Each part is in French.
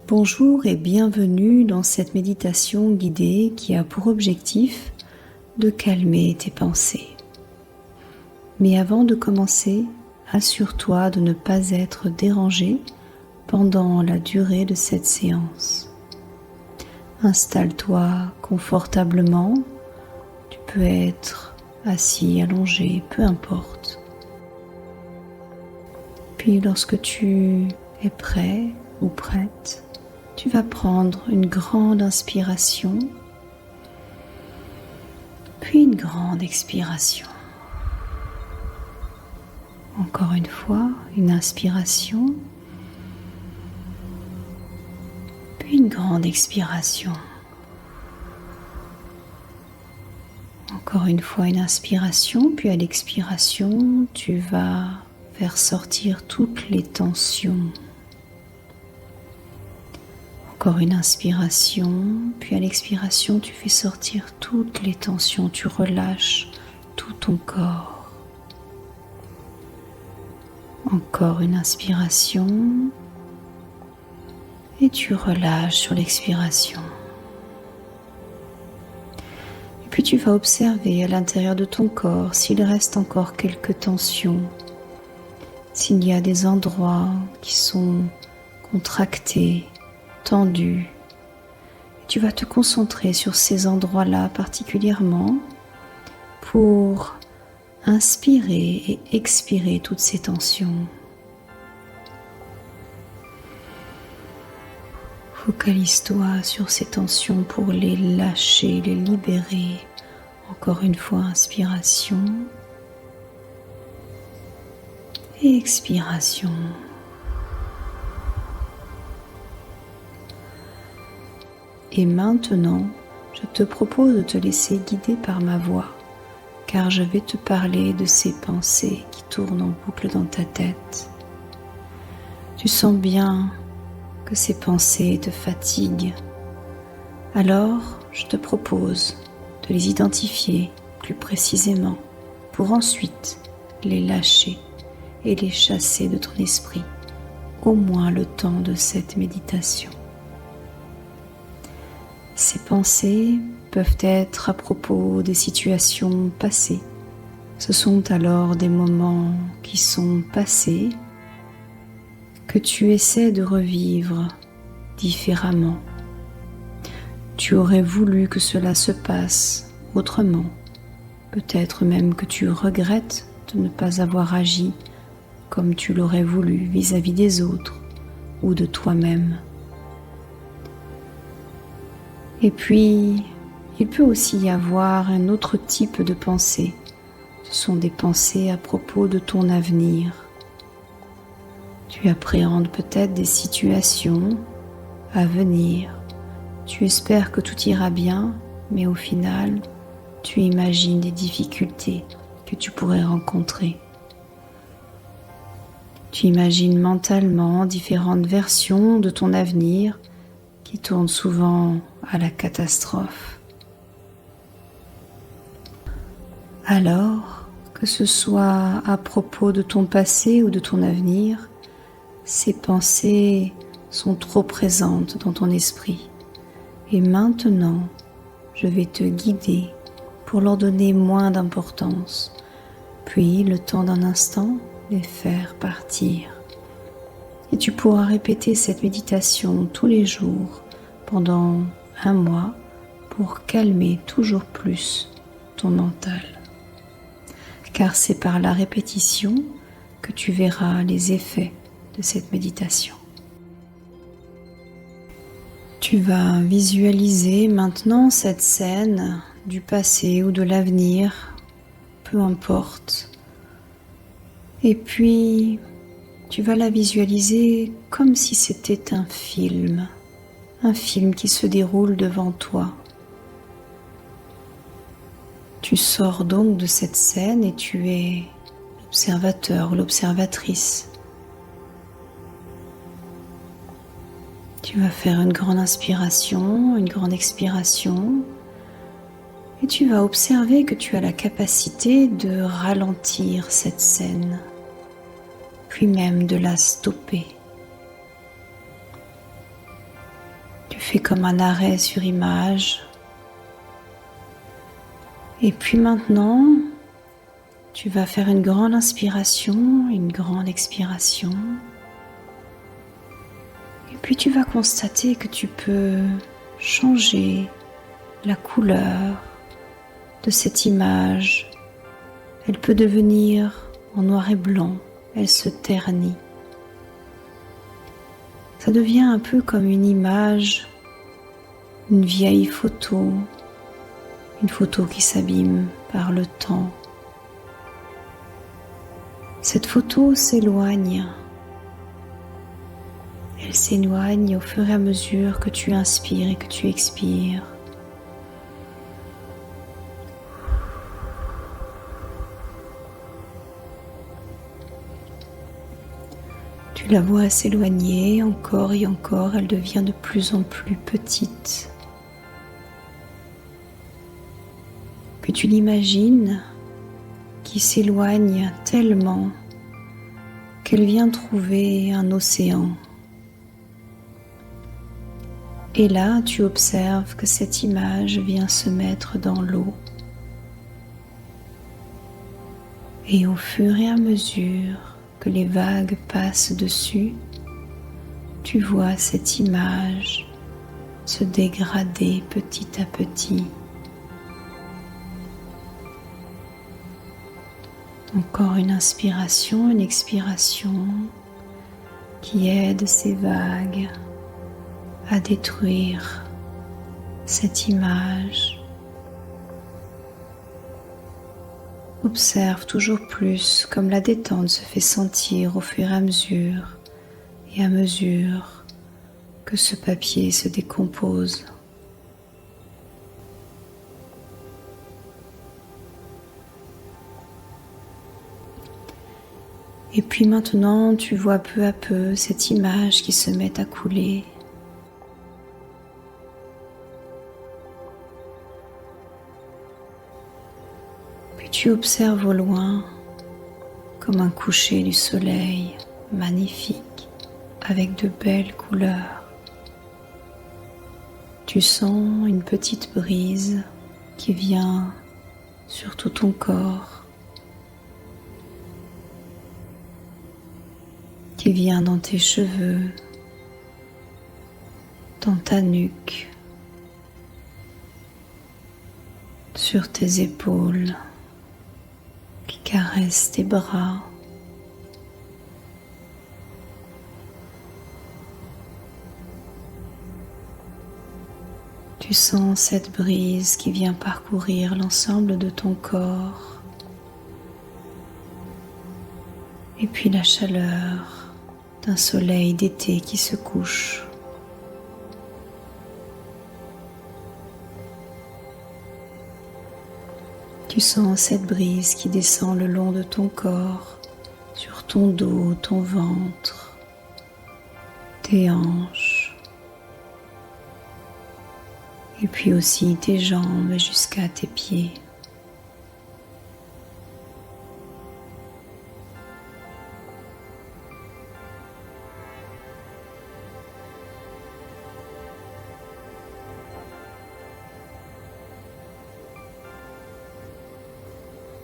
Bonjour et bienvenue dans cette méditation guidée qui a pour objectif de calmer tes pensées. Mais avant de commencer, assure-toi de ne pas être dérangé pendant la durée de cette séance. Installe-toi confortablement, tu peux être assis, allongé, peu importe. Puis lorsque tu es prêt ou prête, tu vas prendre une grande inspiration, puis une grande expiration. Encore une fois, une inspiration, puis une grande expiration. Encore une fois, une inspiration, puis à l'expiration, tu vas faire sortir toutes les tensions. Encore une inspiration, puis à l'expiration, tu fais sortir toutes les tensions, tu relâches tout ton corps. Encore une inspiration, et tu relâches sur l'expiration. Et puis tu vas observer à l'intérieur de ton corps s'il reste encore quelques tensions, s'il y a des endroits qui sont contractés, tendu. Tu vas te concentrer sur ces endroits-là particulièrement pour inspirer et expirer toutes ces tensions. Focalise-toi sur ces tensions pour les lâcher, les libérer. Encore une fois, inspiration et expiration. Et maintenant, je te propose de te laisser guider par ma voix, car je vais te parler de ces pensées qui tournent en boucle dans ta tête. Tu sens bien que ces pensées te fatiguent. Alors, je te propose de les identifier plus précisément pour ensuite les lâcher et les chasser de ton esprit, au moins le temps de cette méditation. Ces pensées peuvent être à propos des situations passées. Ce sont alors des moments qui sont passés que tu essaies de revivre différemment. Tu aurais voulu que cela se passe autrement. Peut-être même que tu regrettes de ne pas avoir agi comme tu l'aurais voulu vis-à-vis des autres ou de toi-même. Et puis, il peut aussi y avoir un autre type de pensée. Ce sont des pensées à propos de ton avenir. Tu appréhendes peut-être des situations à venir. Tu espères que tout ira bien, mais au final, tu imagines des difficultés que tu pourrais rencontrer. Tu imagines mentalement différentes versions de ton avenir qui tournent souvent à la catastrophe. Alors, que ce soit à propos de ton passé ou de ton avenir, ces pensées sont trop présentes dans ton esprit. Et maintenant, je vais te guider pour leur donner moins d'importance, puis le temps d'un instant, les faire partir. Et tu pourras répéter cette méditation tous les jours pendant un mois pour calmer toujours plus ton mental. Car c'est par la répétition que tu verras les effets de cette méditation. Tu vas visualiser maintenant cette scène du passé ou de l'avenir, peu importe. Et puis, tu vas la visualiser comme si c'était un film qui se déroule devant toi. Tu sors donc de cette scène et tu es l'observateur ou l'observatrice. Tu vas faire une grande inspiration, une grande expiration et tu vas observer que tu as la capacité de ralentir cette scène, puis même de la stopper. Tu fais comme un arrêt sur image. Et puis maintenant, tu vas faire une grande inspiration, une grande expiration. Et puis tu vas constater que tu peux changer la couleur de cette image. Elle peut devenir en noir et blanc, elle se ternit. Ça devient un peu comme une image, une vieille photo, une photo qui s'abîme par le temps. Cette photo s'éloigne. Elle s'éloigne au fur et à mesure que tu inspires et que tu expires. Tu la vois s'éloigner encore et encore, elle devient de plus en plus petite. Puis tu l'imagines qui s'éloigne tellement qu'elle vient trouver un océan. Et là, tu observes que cette image vient se mettre dans l'eau. Et au fur et à mesure que les vagues passent dessus, tu vois cette image se dégrader petit à petit. Encore une inspiration, une expiration qui aide ces vagues à détruire cette image. Observe toujours plus comme la détente se fait sentir au fur et à mesure que ce papier se décompose. Et puis maintenant, tu vois peu à peu cette image qui se met à couler. Puis tu observes au loin comme un coucher du soleil magnifique avec de belles couleurs. Tu sens une petite brise qui vient sur tout ton corps, qui vient dans tes cheveux, dans ta nuque, sur tes épaules, qui caresse tes bras. Tu sens cette brise qui vient parcourir l'ensemble de ton corps. Et puis la chaleur d'un soleil d'été qui se couche. Tu sens cette brise qui descend le long de ton corps, sur ton dos, ton ventre, tes hanches, et puis aussi tes jambes jusqu'à tes pieds.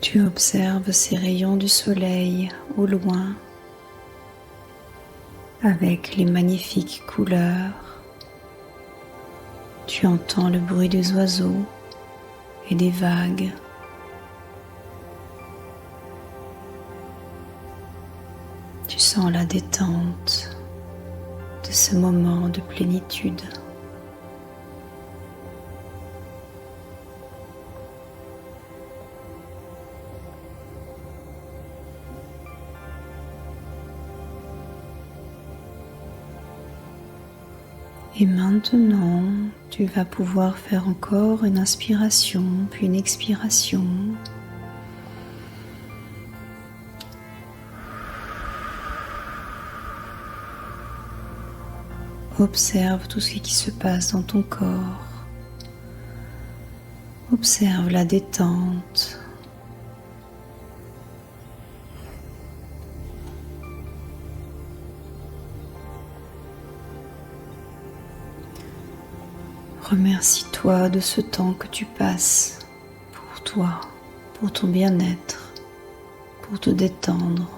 Tu observes ces rayons du soleil au loin avec les magnifiques couleurs. Tu entends le bruit des oiseaux et des vagues. Tu sens la détente de ce moment de plénitude. Et maintenant, tu vas pouvoir faire encore une inspiration, puis une expiration. Observe tout ce qui se passe dans ton corps. Observe la détente. Remercie-toi de ce temps que tu passes pour toi, pour ton bien-être, pour te détendre.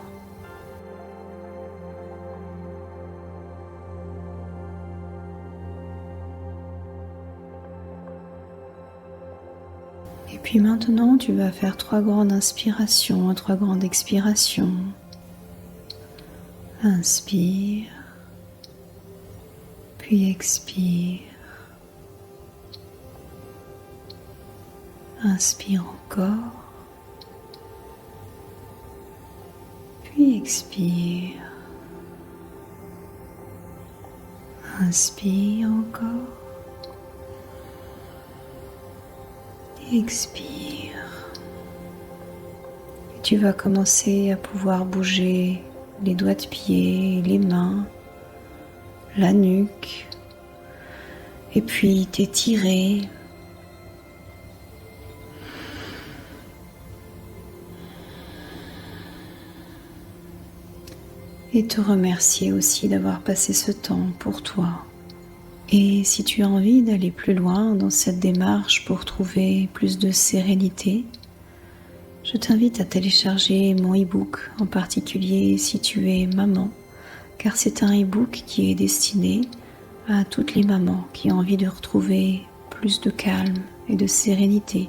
Et puis maintenant, tu vas faire 3 grandes inspirations et 3 grandes expirations. Inspire, puis expire. Inspire encore, puis expire. Inspire encore. Expire. Et tu vas commencer à pouvoir bouger les doigts de pied, les mains, la nuque, et puis t'étirer. Et te remercier aussi d'avoir passé ce temps pour toi. Et si tu as envie d'aller plus loin dans cette démarche pour trouver plus de sérénité, je t'invite à télécharger mon e-book, en particulier si tu es maman, car c'est un e-book qui est destiné à toutes les mamans qui ont envie de retrouver plus de calme et de sérénité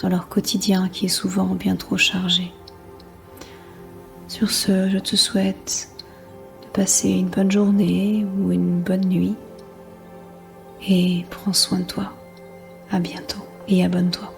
dans leur quotidien qui est souvent bien trop chargé. Sur ce, je te souhaite de passer une bonne journée ou une bonne nuit et prends soin de toi. À bientôt et abonne-toi.